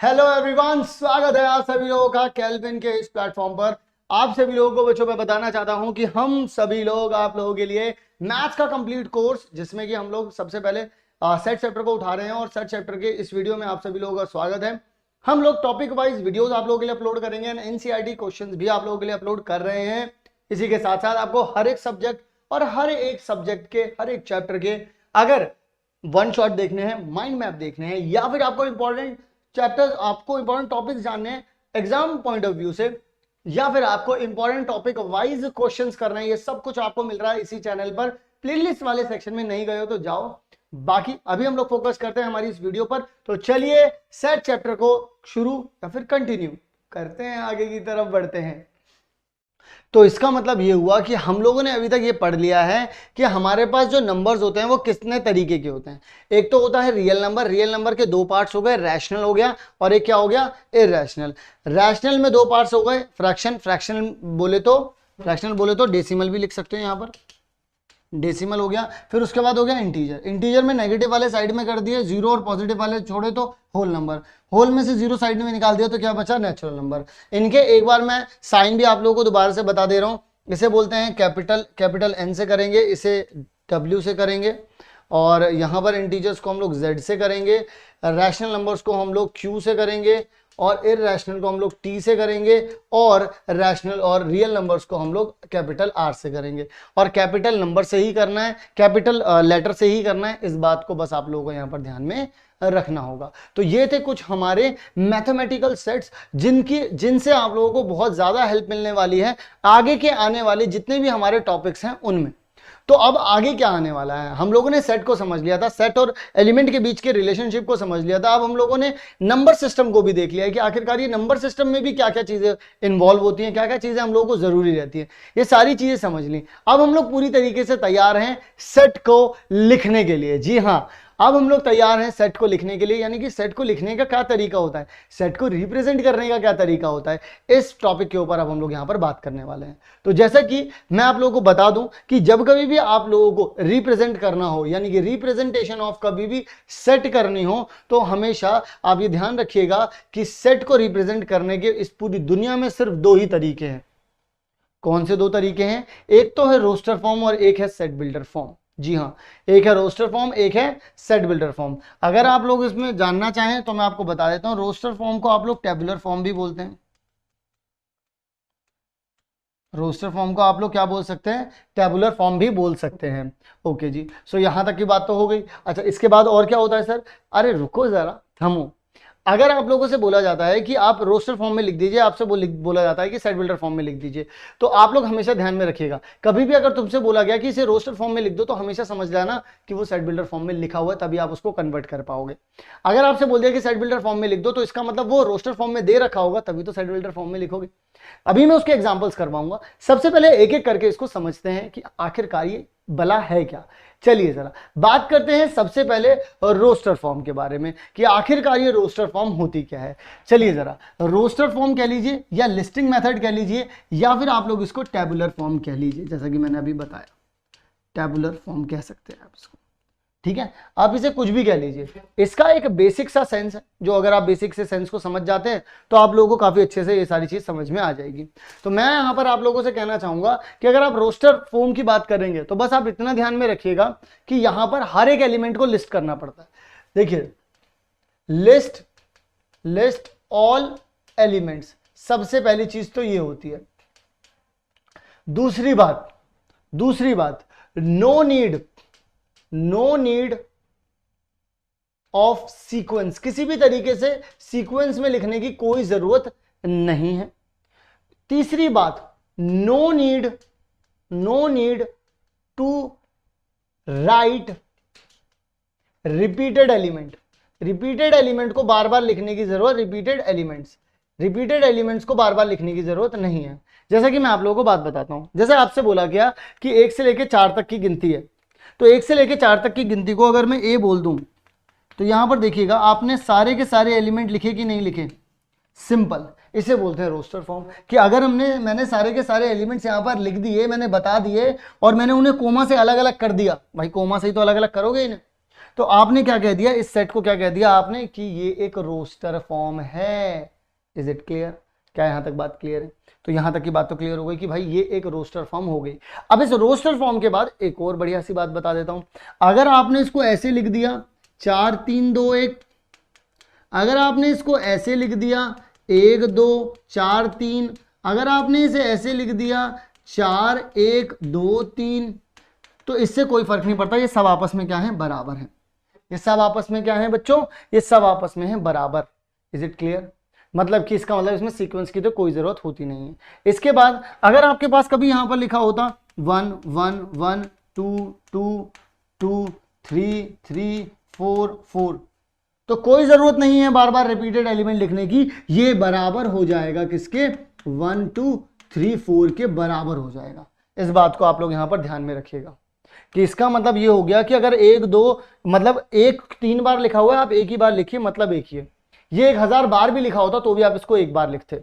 Hello everyone, स्वागत है आप सभी लोगों का केल्विन के इस प्लेटफॉर्म पर। आप सभी लोगों को बच्चों मैं बताना चाहता हूं कि हम सभी लोग आप लोगों के लिए मैथ्स का कंप्लीट कोर्स, जिसमें कि हम लोग सबसे पहले सेट चैप्टर को उठा रहे हैं और सेट चैप्टर के इस वीडियो में आप सभी लोगों का स्वागत है। हम लोग टॉपिक वाइज वीडियोस आप लोगों के लिए अपलोड करेंगे एंड एनसीईआरटी क्वेश्चंस भी आप लोगों के लिए अपलोड कर रहे हैं। इसी के साथ साथ आपको हर एक सब्जेक्ट और हर एक सब्जेक्ट के हर एक चैप्टर के अगर वन शॉट देखने हैं, माइंड मैप देखने हैं, या फिर आपको इंपॉर्टेंट चैप्टर्स, आपको इंपॉर्टेंट टॉपिक्स जानने हैं एग्जाम पॉइंट ऑफ व्यू से, या फिर आपको इंपॉर्टेंट टॉपिक वाइज क्वेश्चंस करना है, ये सब कुछ आपको मिल रहा है इसी चैनल पर। प्लेलिस्ट वाले सेक्शन में नहीं गए हो तो जाओ। बाकी अभी हम लोग फोकस करते हैं हमारी इस वीडियो पर। तो चलिए सेट चैप्टर को शुरू या फिर कंटिन्यू करते हैं, आगे की तरफ बढ़ते हैं। तो इसका मतलब ये हुआ कि हम लोगों ने अभी तक ये पढ़ लिया है कि हमारे पास जो नंबर्स होते हैं वो कितने तरीके के होते हैं। एक तो होता है रियल नंबर। रियल नंबर के दो पार्ट्स हो गए, रैशनल हो गया और एक क्या हो गया, इरैशनल। रैशनल में दो पार्ट्स हो गए, फ्रैक्शन बोले तो डेसिमल भी लिख सकते हैं, यहाँ पर डेसिमल हो गया। फिर उसके बाद हो गया इंटीजर। इंटीजर में नेगेटिव वाले साइड में कर दिए जीरो और पॉजिटिव वाले छोड़े तो होल नंबर। होल में से जीरो साइड में निकाल दिया तो क्या बचा, नेचुरल नंबर। इनके एक बार मैं साइन भी आप लोगों को दोबारा से बता दे रहा हूँ। इसे बोलते हैं कैपिटल एन से करेंगे, इसे डब्ल्यू से करेंगे, और यहाँ पर इंटीजर्स को हम लोग जेड से करेंगे, रैशनल नंबर्स को हम लोग क्यू से करेंगे, और इरैशनल को हम लोग टी से करेंगे, और रैशनल और रियल नंबर्स को हम लोग कैपिटल आर से करेंगे। और कैपिटल नंबर से ही करना है, कैपिटल लेटर से ही करना है, इस बात को बस आप लोगों को यहाँ पर ध्यान में रखना होगा। तो ये थे कुछ हमारे मैथमेटिकल सेट्स जिनसे आप लोगों को बहुत ज्यादा हेल्प मिलने वाली है आगे के आने वाले जितने भी हमारे टॉपिक्स हैं उनमें। तो अब आगे क्या आने वाला है, हम लोगों ने सेट को समझ लिया था, सेट और एलिमेंट के बीच के रिलेशनशिप को समझ लिया था। अब हम लोगों ने नंबर सिस्टम को भी देख लिया है कि आखिरकार ये नंबर सिस्टम में भी क्या क्या चीजें इन्वॉल्व होती हैं, क्या क्या चीजें हम लोगों को जरूरी रहती है, ये सारी चीजें समझ ली। अब हम लोग पूरी तरीके से तैयार हैं सेट को लिखने के लिए। जी हाँ, अब हम लोग तैयार हैं सेट को लिखने के लिए। यानी कि सेट को लिखने का क्या तरीका होता है, सेट को रिप्रेजेंट करने का क्या तरीका होता है, इस टॉपिक के ऊपर अब हम लोग यहां पर बात करने वाले हैं। तो जैसा कि मैं आप लोगों को बता दूं कि जब कभी भी आप लोगों को रिप्रेजेंट करना हो, यानी कि रिप्रेजेंटेशन ऑफ कभी भी सेट करनी हो, तो हमेशा आप ये ध्यान रखिएगा कि सेट को रिप्रेजेंट करने के इस पूरी दुनिया में सिर्फ दो ही तरीके हैं। कौन से दो तरीके हैं, एक तो है रोस्टर फॉर्म और एक है सेट बिल्डर फॉर्म। जी हाँ, एक है रोस्टर फॉर्म, एक है सेट बिल्डर फॉर्म। अगर आप लोग इसमें जानना चाहें तो मैं आपको बता देता हूं, रोस्टर फॉर्म को आप लोग टेबुलर फॉर्म भी बोलते हैं। रोस्टर फॉर्म को आप लोग क्या बोल सकते हैं, टेबुलर फॉर्म भी बोल सकते हैं। ओके जी, सो यहां तक की बात तो हो गई। अच्छा, इसके बाद और क्या होता है सर, अरे रुको जरा, थमो। अगर आप लोगों से बोला जाता है कि आप रोस्टर फॉर्म में लिख दीजिए, आपसे बोला जाता है कि सेट बिल्डर फॉर्म में लिख दीजिए, तो आप लोग हमेशा ध्यान में रखिएगा, कभी भी अगर तुमसे बोला गया कि इसे रोस्टर फॉर्म में लिख दो, तो हमेशा समझ लेना कि वो सेट बिल्डर फॉर्म में लिखा हुआ है, तभी आप उसको कन्वर्ट कर पाओगे। अगर आपसे बोल दिया कि सेट बिल्डर फॉर्म में लिख दो, तो इसका मतलब वो रोस्टर फॉर्म में दे रखा होगा, तभी तो सेट बिल्डर फॉर्म में लिखोगे। अभी मैं उसके एग्जाम्पल्स करवाऊंगा। सबसे पहले एक एक करके इसको समझते हैं कि आखिरकार ये भला है क्या। चलिए जरा बात करते हैं सबसे पहले रोस्टर फॉर्म के बारे में कि आखिरकार ये रोस्टर फॉर्म होती क्या है। चलिए जरा, रोस्टर फॉर्म कह लीजिए या लिस्टिंग मेथड कह लीजिए, या फिर आप लोग इसको टेबुलर फॉर्म कह लीजिए, जैसा कि मैंने अभी बताया, टेबुलर फॉर्म कह सकते हैं आप इसको। ठीक है, आप इसे कुछ भी कह लीजिए। इसका एक बेसिक सा सेंस है, जो अगर आप बेसिक से सेंस को समझ जाते हैं तो आप लोगों को काफी अच्छे से ये सारी चीज समझ में आ जाएगी। तो मैं यहां पर आप लोगों से कहना चाहूंगा कि अगर आप रोस्टर फॉर्म की बात करेंगे तो बस आप इतना ध्यान में रखिएगा कि यहां पर हर एक एलिमेंट को लिस्ट करना पड़ता है। देखिए, लिस्ट ऑल एलिमेंट्स, सबसे पहली चीज तो ये होती है। दूसरी बात, नो नीड ऑफ सीक्वेंस, किसी भी तरीके से सीक्वेंस में लिखने की कोई जरूरत नहीं है। तीसरी बात, no need to write repeated element को बार बार लिखने की जरूरत, रिपीटेड एलिमेंट्स को बार बार लिखने की जरूरत नहीं है। जैसा कि मैं आप लोगों को बात बताता हूं, जैसे आपसे बोला गया कि 1 से लेकर 4 तक की गिनती है, तो 1 से लेकर 4 तक की गिनती को अगर मैं ए बोल दूं, तो यहां पर देखिएगा आपने सारे के सारे एलिमेंट लिखे कि नहीं लिखे, सिंपल। इसे बोलते हैं रोस्टर फॉर्म कि अगर मैंने सारे के सारे एलिमेंट्स यहां पर लिख दिए, मैंने बता दिए और मैंने उन्हें कोमा से अलग अलग कर दिया। भाई कोमा से ही तो अलग अलग करोगे इन्हें, तो आपने क्या कह दिया, इस सेट को क्या कह दिया आपने कि ये एक रोस्टर फॉर्म है। Is it clear? क्या यहां तक बात क्लियर है? तो यहां तक की बात तो क्लियर हो गई कि भाई ये एक रोस्टर फॉर्म हो गई। अब इस रोस्टर फॉर्म के बाद एक और बढ़िया सी बात बता देता हूं। अगर आपने इसको ऐसे लिख दिया 4 3 2 1, अगर आपने इसको ऐसे लिख दिया 1 2 4 3, अगर आपने इसे ऐसे लिख दिया 4 1 2 3, तो इससे कोई फर्क नहीं पड़ता, ये सब आपस में क्या है, बराबर है। ये सब आपस में क्या है बच्चों, ये सब आपस में है बराबर। Is it clear? मतलब कि इसका मतलब इसमें सीक्वेंस की तो कोई जरूरत होती नहीं है। इसके बाद अगर आपके पास कभी यहां पर लिखा होता 1 1 1 2 2 2 3 3 4 4, तो कोई जरूरत नहीं है बार बार रिपीटेड एलिमेंट लिखने की, ये बराबर हो जाएगा किसके, 1 2 3 4 के बराबर हो जाएगा। इस बात को आप लोग यहां पर ध्यान में रखिएगा कि इसका मतलब ये हो गया कि अगर 1 2 मतलब 1 3 बार लिखा हुआ है, आप एक ही बार लिखिए, मतलब एक ही है। ये 1000 बार भी लिखा होता तो भी आप इसको एक बार लिखते।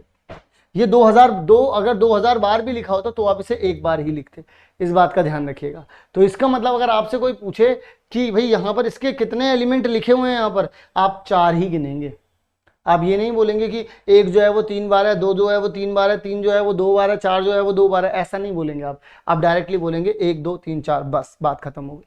ये 2002 अगर 2000 बार भी लिखा होता तो आप इसे एक बार ही लिखते। इस बात का ध्यान रखिएगा। तो इसका मतलब अगर आपसे कोई पूछे कि भाई यहां पर इसके कितने एलिमेंट लिखे हुए हैं, यहां पर आप 4 ही गिनेंगे। आप ये नहीं बोलेंगे कि 1 जो है वो 3 बार है, 2 जो है वो 3 बार है, 3 जो है वो 2 बार है, 4 जो है वो 2 बार है, ऐसा नहीं बोलेंगे आप डायरेक्टली बोलेंगे 1 2 3 4, बस बात खत्म हो गई।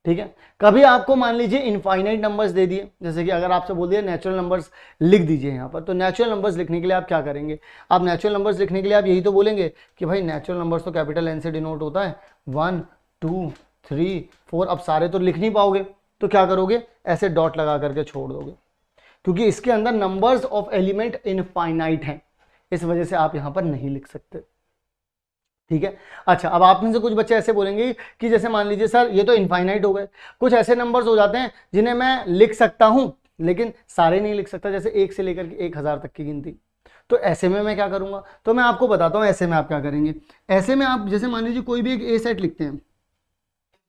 ठीक है? कभी आपको मान लीजिए इनफाइनाइट नंबर्स दे दिए, जैसे कि अगर आपसे बोल दिया नेचुरल नंबर्स लिख दीजिए यहां पर, तो नेचुरल नंबर्स लिखने के लिए आप क्या करेंगे, आप नेचुरल नंबर्स लिखने के लिए आप यही तो बोलेंगे कि भाई नेचुरल नंबर्स तो कैपिटल एन से डिनोट होता है, 1 2 3 4। अब सारे तो लिख नहीं पाओगे तो क्या करोगे, ऐसे डॉट लगा करके छोड़ दोगे, क्योंकि इसके अंदर नंबर्स ऑफ एलिमेंट इनफाइनाइट हैं, इस वजह से आप यहां पर नहीं लिख सकते। ठीक है? अच्छा, अब आप में से कुछ बच्चे ऐसे बोलेंगे कि जैसे मान लीजिए सर ये तो इनफाइनाइट हो गए, कुछ ऐसे नंबर्स हो जाते हैं जिन्हें मैं लिख सकता हूं लेकिन सारे नहीं लिख सकता, जैसे 1 से लेकर के 1000 तक की गिनती। तो ऐसे में मैं क्या करूंगा, तो मैं आपको बताता हूं ऐसे में आप क्या करेंगे। ऐसे में आप जैसे मान लीजिए कोई भी एक ए सेट लिखते हैं,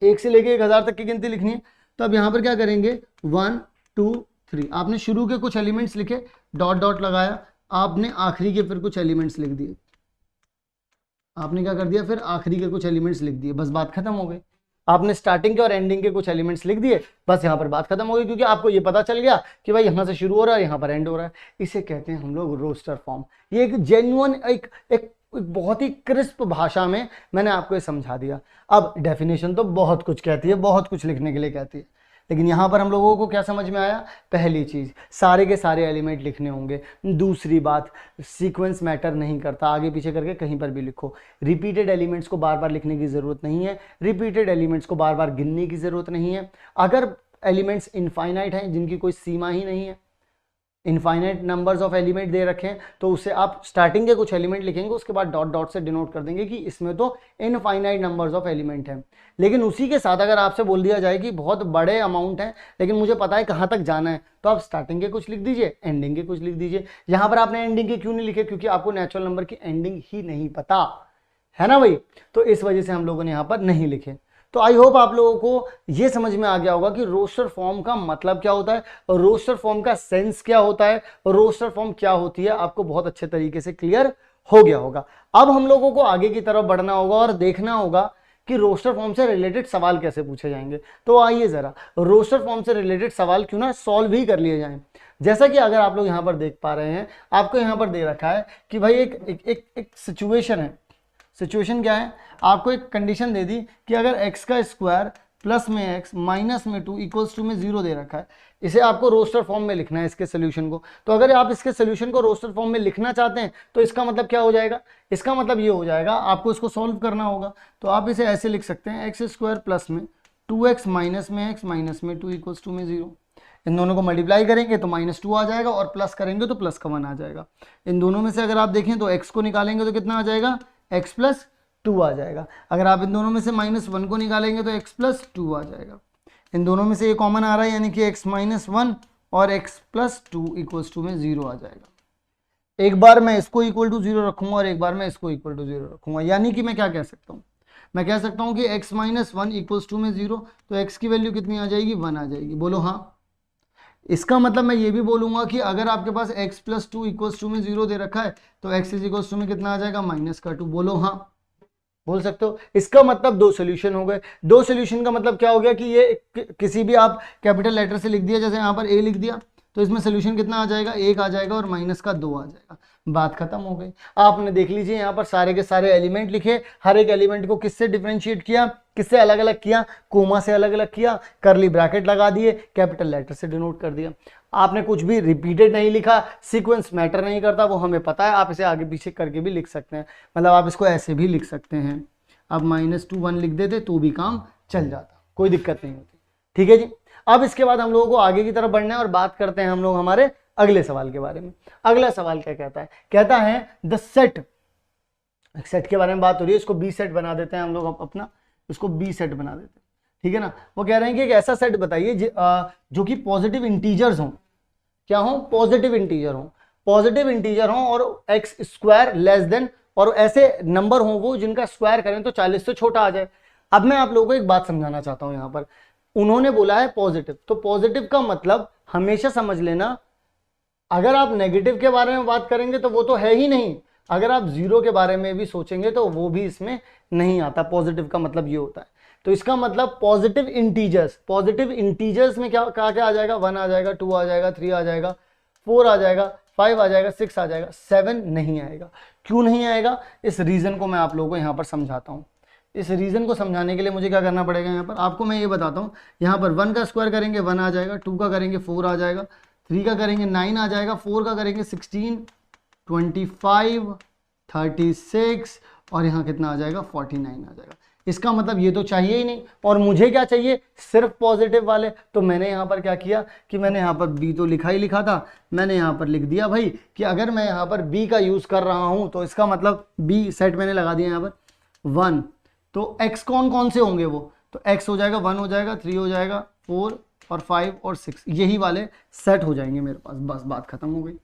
1 से लेकर 1000 तक की गिनती लिखनी है, तो अब यहां पर क्या करेंगे 1 2 3, आपने शुरू के कुछ एलिमेंट्स लिखे, डॉट डॉट लगाया, आपने आखिरी के फिर कुछ एलिमेंट्स लिख दिए, आपने क्या कर दिया, फिर आखिरी के कुछ एलिमेंट्स लिख दिए, बस बात खत्म हो गई। आपने स्टार्टिंग के और एंडिंग के कुछ एलिमेंट्स लिख दिए, बस यहां पर बात खत्म हो गई, क्योंकि आपको ये पता चल गया कि भाई यहां से शुरू हो रहा है, यहां पर एंड हो रहा है। इसे कहते हैं हम लोग रोस्टर फॉर्म। ये एक जेन्युइन एक बहुत ही क्रिस्प भाषा में मैंने आपको ये समझा दिया। अब डेफिनेशन तो बहुत कुछ कहती है, बहुत कुछ लिखने के लिए कहती है, लेकिन यहां पर हम लोगों को क्या समझ में आया, पहली चीज सारे के सारे एलिमेंट लिखने होंगे। दूसरी बात, सीक्वेंस मैटर नहीं करता, आगे पीछे करके कहीं पर भी लिखो। रिपीटेड एलिमेंट्स को बार बार लिखने की जरूरत नहीं है, रिपीटेड एलिमेंट्स को बार बार गिनने की जरूरत नहीं है। अगर एलिमेंट्स इनफाइनाइट हैं, जिनकी कोई सीमा ही नहीं है, इनफाइनाइट नंबर्स ऑफ एलिमेंट दे रखे हैं, तो उससे आप स्टार्टिंग के कुछ एलिमेंट लिखेंगे, उसके बाद डॉट डॉट से डिनोट कर देंगे कि इसमें तो इनफाइनाइट नंबर्स ऑफ एलिमेंट हैं। लेकिन उसी के साथ अगर आपसे बोल दिया जाए कि बहुत बड़े अमाउंट है लेकिन मुझे पता है कहाँ तक जाना है, तो आप स्टार्टिंग के कुछ लिख दीजिए, एंडिंग के कुछ लिख दीजिए। यहाँ पर आपने एंडिंग के क्यों नहीं लिखे, क्योंकि आपको नेचुरल नंबर की एंडिंग ही नहीं पता है ना भाई, तो इस वजह से हम लोगों ने यहाँ पर नहीं लिखे। तो आई होप आप लोगों को ये समझ में आ गया होगा कि रोस्टर फॉर्म का मतलब क्या होता है, और रोस्टर फॉर्म का सेंस क्या होता है, और रोस्टर फॉर्म क्या होती है, आपको बहुत अच्छे तरीके से क्लियर हो गया होगा। अब हम लोगों को आगे की तरफ बढ़ना होगा और देखना होगा कि रोस्टर फॉर्म से रिलेटेड सवाल कैसे पूछे जाएंगे। तो आइए जरा रोस्टर फॉर्म से रिलेटेड सवाल क्यों ना सॉल्व ही कर लिए जाएं। जैसा कि अगर आप लोग यहाँ पर देख पा रहे हैं, आपको यहाँ पर दे रखा है कि भाई एक सिचुएशन है। सिचुएशन क्या है, आपको एक कंडीशन दे दी कि अगर x का स्क्वायर प्लस में x माइनस में 2 इक्वल्स टू में 0 दे रखा है, इसे आपको रोस्टर फॉर्म में लिखना है इसके सोल्यूशन को। तो अगर आप इसके सोल्यूशन को रोस्टर फॉर्म में लिखना चाहते हैं तो इसका मतलब क्या हो जाएगा, इसका मतलब ये हो जाएगा आपको इसको सॉल्व करना होगा। तो आप इसे ऐसे लिख सकते हैं, एक्स स्क्वायर प्लस में 2x माइनस में x माइनस में 2 इक्वल्स टू में 0। इन दोनों को मल्टीप्लाई करेंगे तो -2 आ जाएगा, और प्लस करेंगे तो प्लस का 1 आ जाएगा। इन दोनों में से अगर आप देखें तो x को निकालेंगे तो कितना आ जाएगा, x प्लस 2 आ जाएगा। अगर आप इन दोनों में से -1 को निकालेंगे तो x प्लस 2 आ जाएगा। इन दोनों में से ये कॉमन आ रहा है, यानी कि x माइनस 1 और x प्लस 2 इक्वल्स टू में 0 आ जाएगा। एक बार मैं इसको इक्वल टू 0 रखूंगा और एक बार मैं इसको इक्वल टू 0 रखूंगा, यानी कि मैं क्या कह सकता हूँ, मैं कह सकता हूँ कि x माइनस 1 इक्वल्स टू में 0, तो x की वैल्यू कितनी आ जाएगी, 1 आ जाएगी। बोलो हाँ। इसका मतलब मैं ये भी बोलूंगा कि अगर आपके पास x प्लस 2 इक्वल्स टू में 0 दे रखा है तो x इज इक्वल्स टू में कितना आ जाएगा, -2। बोलो हाँ। बोल सकते हो। इसका मतलब 2 सोल्यूशन हो गए। 2 सोल्यूशन का मतलब क्या हो गया कि ये किसी भी आप कैपिटल लेटर से लिख दिया, जैसे यहाँ पर ए लिख दिया, तो इसमें सोल्यूशन कितना आ जाएगा, 1 आ जाएगा और माइनस का 2 आ जाएगा, बात खत्म हो गई। आपने देख लीजिए यहाँ पर सारे के सारे एलिमेंट लिखे, हर एक एलिमेंट को किससे डिफरेंशिएट किया, किससे अलग अलग किया, कोमा से अलग अलग किया, करली ब्रैकेट लगा दिए, कैपिटल लेटर से डिनोट कर दिया। आपने कुछ भी रिपीटेड नहीं लिखा, सीक्वेंस मैटर नहीं करता, वो हमें पता है, आप इसे आगे पीछे करके भी लिख सकते हैं, मतलब आप इसको ऐसे भी लिख सकते हैं। अब -2 1 लिख देते तो भी काम चल जाता, कोई दिक्कत नहीं होती। ठीक है जी। अब इसके बाद हम लोगों को आगे की तरफ बढ़ना है और बात करते हैं हम लोग हमारे अगले सवाल के बारे में। अगला सवाल क्या कहता है, कहता है द सेट, सेट के बारे में बात हो रही है, इसको बी सेट बना देते हैं हम लोग अपना, इसको बी सेट बना देते हैं, ठीक है ना। वो कह रहे हैं कि एक ऐसा सेट बताइए जो कि पॉजिटिव इंटीजर्स हों, क्या हो, पॉजिटिव इंटीजर हो, पॉजिटिव इंटीजर हो और एक्स स्क्वायर लेस देन, और ऐसे नंबर हो वो जिनका स्क्वायर करें तो 40 से छोटा आ जाए। अब मैं आप लोगों को एक बात समझाना चाहता हूं, यहां पर उन्होंने बोला है पॉजिटिव, तो पॉजिटिव का मतलब हमेशा समझ लेना, अगर आप नेगेटिव के बारे में बात करेंगे तो वो तो है ही नहीं, अगर आप जीरो के बारे में भी सोचेंगे तो वो भी इसमें नहीं आता। पॉजिटिव का मतलब ये होता है, तो इसका मतलब पॉजिटिव इंटीजर्स, पॉजिटिव इंटीजर्स में क्या क्या आ जाएगा, 1 आ जाएगा, 2 आ जाएगा, 3 आ जाएगा, 4 आ जाएगा, 5 आ जाएगा, 6 आ जाएगा, 7 नहीं आएगा। क्यों नहीं आएगा, इस रीजन को मैं आप लोगों को यहाँ पर समझाता हूँ। इस रीजन को समझाने के लिए मुझे क्या करना पड़ेगा, यहाँ पर आपको मैं ये बताता हूँ। यहाँ पर 1 का स्क्वायर करेंगे 1 आ जाएगा, 2 का करेंगे 4 आ जाएगा, 3 का करेंगे 9 आ जाएगा, 4 का करेंगे 16, 25, 36 और यहाँ कितना आ जाएगा, 49 आ जाएगा। इसका मतलब ये तो चाहिए ही नहीं, और मुझे क्या चाहिए, सिर्फ पॉजिटिव वाले। तो मैंने यहाँ पर क्या किया कि मैंने यहाँ पर बी तो लिखा ही लिखा था, मैंने यहाँ पर लिख दिया भाई कि अगर मैं यहाँ पर बी का यूज कर रहा हूँ तो इसका मतलब बी सेट मैंने लगा दिया यहाँ पर 1, तो एक्स कौन कौन से होंगे वो, तो एक्स हो जाएगा 1 हो जाएगा, 3 हो जाएगा, 4 और 5 और 6, यही वाले सेट हो जाएंगे मेरे पास, बस बात खत्म हो गई।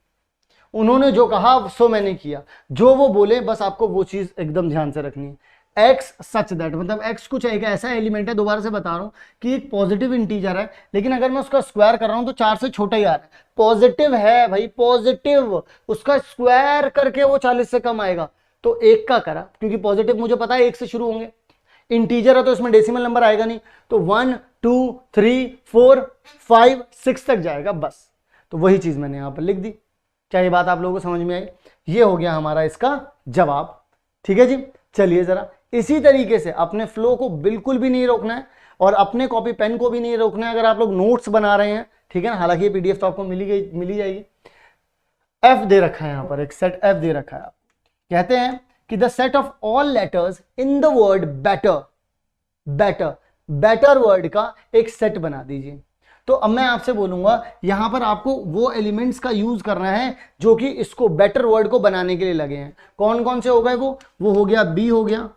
उन्होंने जो कहा सो मैंने किया, जो वो बोले बस आपको वो चीज एकदम ध्यान से रखनी है। एक्स सच दैट, मतलब एक्स कुछ एक ऐसा एलिमेंट है, दोबारा से बता रहा हूं कि एक पॉजिटिव इंटीजर है, लेकिन अगर मैं उसका स्क्वायर कर रहा हूं तो 4 से छोटा ही आ रहा है। पॉजिटिव है भाई, पॉजिटिव, उसका स्क्वायर करके वो 40 से कम आएगा, तो 1 का करा, क्योंकि पॉजिटिव मुझे पता है 1 से शुरू होंगे, इंटीजर है तो इसमें डेसिमल नंबर आएगा नहीं, तो 1 2 3 4 5 6 तक जाएगा बस। तो वही चीज मैंने यहां पर लिख दी। क्या ये बात आप लोगों को समझ में आई? ये हो गया हमारा इसका जवाब। ठीक है जी, चलिए जरा इसी तरीके से अपने फ्लो को बिल्कुल भी नहीं रोकना है और अपने कॉपी पेन को भी नहीं रोकना है। अगर आप लोग नोट्स बना रहे हैं, ठीक है ना, हालांकि ये पीडीएफ तो आपको मिली जाएगी। एफ दे रखा है यहाँ पर, एक सेट एफ दे रखा है। आप कहते हैं कि the set of all letters in the word better, better, better word का एक सेट बना दीजिए। तो अब मैं आपसे बोलूंगा यहां पर आपको वो एलिमेंट्स का यूज करना है जो कि इसको बेटर वर्ड को बनाने के लिए लगे हैं। कौन कौन से हो गए वो हो गया बी हो गया,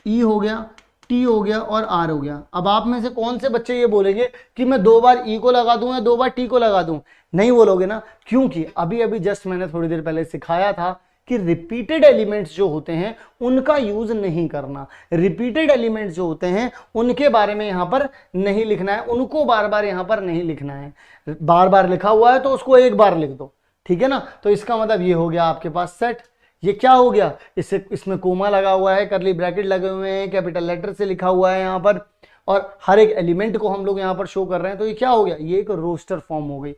ई हो गया, टी हो गया और आर हो गया। अब आप में से कौन से बच्चे ये बोलेंगे कि मैं 2 बार ई को लगा दूं या 2 बार टी को लगा दूं? नहीं बोलोगे ना, क्योंकि अभी अभी जस्ट मैंने थोड़ी देर पहले सिखाया था कि रिपीटेड एलिमेंट्स जो होते हैं उनका यूज नहीं करना। रिपीटेड एलिमेंट्स जो होते हैं उनके बारे में यहां पर नहीं लिखना है, उनको बार बार यहां पर नहीं लिखना है। बार बार लिखा हुआ है तो उसको एक बार लिख दो, ठीक है ना। तो इसका मतलब ये हो गया आपके पास सेट। ये क्या हो गया, इसमें कोमा लगा हुआ है, करली ब्रैकेट लगे हुए हैं, कैपिटल लेटर से लिखा हुआ है यहाँ पर, और हर एक एलिमेंट को हम लोग यहाँ पर शो कर रहे हैं। तो ये क्या हो गया, ये एक रोस्टर फॉर्म हो गई।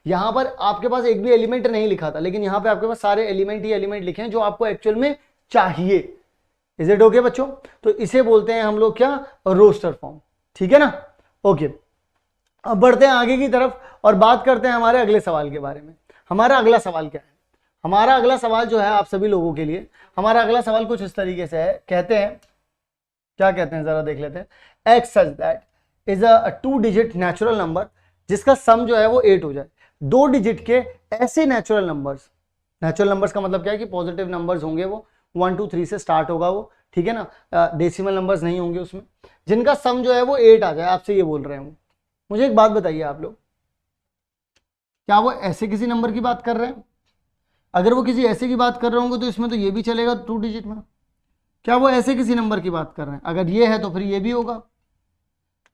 यहां पर आपके पास एक भी एलिमेंट नहीं लिखा था, लेकिन यहां पे आपके पास सारे एलिमेंट ही एलिमेंट लिखे हैं जो आपको एक्चुअल में चाहिए। इज इट ओके बच्चों? तो इसे बोलते हैं हम लोग क्या, रोस्टर फॉर्म, ठीक है ना। ओके, अब बढ़ते हैं आगे की तरफ और बात करते हैं हमारे अगले सवाल के बारे में। हमारा अगला सवाल क्या है? हमारा अगला सवाल जो है आप सभी लोगों के लिए, हमारा अगला सवाल कुछ इस तरीके से है। कहते हैं, क्या कहते हैं जरा देख लेते हैं। X such that is a 2 digit natural number जिसका सम जो है वो 8 हो जाए। 2 डिजिट के ऐसे नेचुरल नंबर्स, नेचुरल नंबर्स का मतलब क्या है कि पॉजिटिव नंबर्स होंगे, वो 1 2 3 से स्टार्ट होगा वो, ठीक है ना, डेसिमल नंबर्स नहीं होंगे उसमें, जिनका सम जो है वो 8 आ जाए। आपसे ये बोल रहे हैं। मुझे एक बात बताइए आप लोग, क्या वो ऐसे किसी नंबर की बात कर रहे हैं? अगर वो किसी ऐसे की बात कर रहे होंगे तो इसमें तो ये भी चलेगा 2 डिजिट में। क्या वो ऐसे किसी नंबर की बात कर रहे हैं? अगर ये है तो फिर ये भी होगा,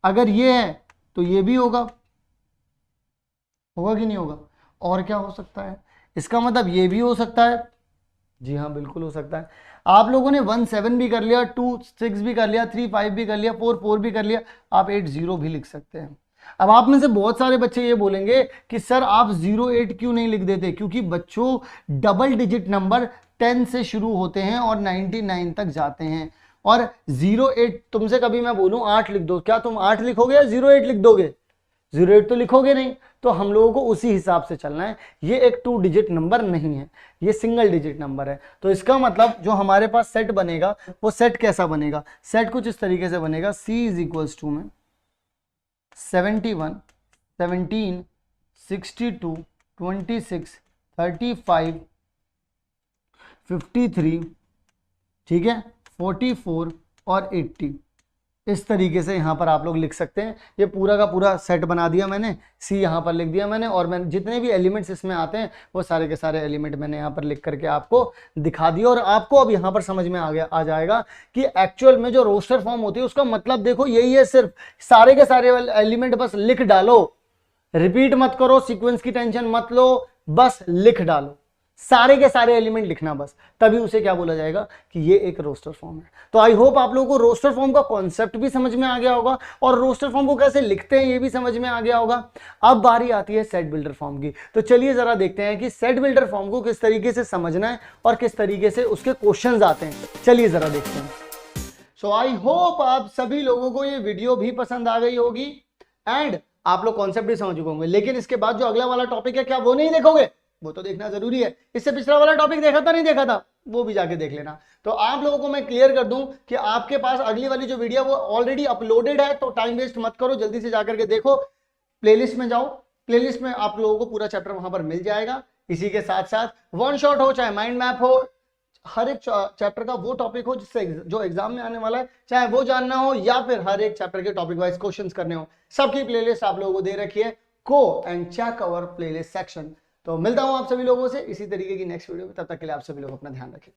अगर ये है तो ये भी होगा कि नहीं होगा? और क्या हो सकता है? इसका मतलब ये भी हो सकता है, जी हाँ, बिल्कुल हो सकता है। आप लोगों ने 1 7 भी कर लिया, 2 6 भी कर लिया, 3 5 भी कर लिया, 4 4 भी कर लिया, आप 8 0 भी लिख सकते हैं। अब आप में से बहुत सारे बच्चे ये बोलेंगे कि सर आप 0 8 क्यों नहीं लिख देते? क्योंकि बच्चों डबल डिजिट नंबर 10 से शुरू होते हैं और 99 तक जाते हैं। और 0 8 तुमसे कभी मैं बोलूं 8 लिख दो, क्या तुम 8 लिखोगे या 0 8 लिख दोगे? 0 8 तो लिखोगे नहीं। तो हम लोगों को उसी हिसाब से चलना है। ये एक 2 डिजिट नंबर नहीं है, ये सिंगल डिजिट नंबर है। तो इसका मतलब जो हमारे पास सेट बनेगा वो सेट कैसा बनेगा? सेट कुछ इस तरीके से बनेगा, C इज इक्वल्स टू में 71 17 62 26 35 53, ठीक है, 44 और 80। इस तरीके से यहां पर आप लोग लिख सकते हैं। ये पूरा का पूरा सेट बना दिया मैंने, सी यहां पर लिख दिया मैंने, और मैंने जितने भी एलिमेंट्स इसमें आते हैं वो सारे के सारे एलिमेंट मैंने यहां पर लिख करके आपको दिखा दिया। और आपको अब यहां पर समझ में आ जाएगा कि एक्चुअल में जो रोस्टर फॉर्म होती है उसका मतलब देखो यही है, सिर्फ सारे के सारे एलिमेंट बस लिख डालो, रिपीट मत करो, सीक्वेंस की टेंशन मत लो, बस लिख डालो, सारे के सारे एलिमेंट लिखना बस, तभी उसे क्या बोला जाएगा कि ये एक रोस्टर फॉर्म है। तो आई होप आप लोगों को रोस्टर फॉर्म का कॉन्सेप्ट भी समझ में आ गया होगा और रोस्टर फॉर्म को कैसे लिखते हैं ये भी समझ में आ गया होगा। अब बारी आती है सेट बिल्डर फॉर्म की। तो चलिए जरा देखते हैं कि सेट बिल्डर फॉर्म को किस तरीके से समझना है और किस तरीके से उसके क्वेश्चंस आते हैं। चलिए जरा देखते हैं। सो आई होप आप सभी लोगों को ये वीडियो भी पसंद आ गई होगी एंड आप लोग कॉन्सेप्ट भी समझ चुके होंगे। लेकिन इसके बाद जो अगला वाला टॉपिक है क्या वो नहीं देखोगे? वो तो देखना जरूरी है। इससे पिछला वाला टॉपिक देखा था नहीं देखा था? वो भी जाके देख लेना। तो आप लोगों को मैं क्लियर कर दूं कि आपके पास अगली वाली जो वीडियो वो ऑलरेडी अपलोडेड है, तो टाइम वेस्ट मत करो, जल्दी से जाकर के देखो, प्लेलिस्ट में जाओ, प्लेलिस्ट में आप लोगों को पूरा चैप्टर वहां पर मिल जाएगा। इसी के साथ साथ वन शॉट हो चाहे माइंड मैप हो, हर एक चैप्टर का वो टॉपिक हो जिससे जो एग्जाम में आने वाला है चाहे वो जानना हो या फिर हर एक चैप्टर के टॉपिक वाइज क्वेश्चंस करने हो, सबकी प्लेलिस्ट आप लोगों को दे रखी है। Go and check our playlist section. तो मिलता हूं आप सभी लोगों से इसी तरीके की नेक्स्ट वीडियो में, तब तक के लिए आप सभी लोग अपना ध्यान रखें।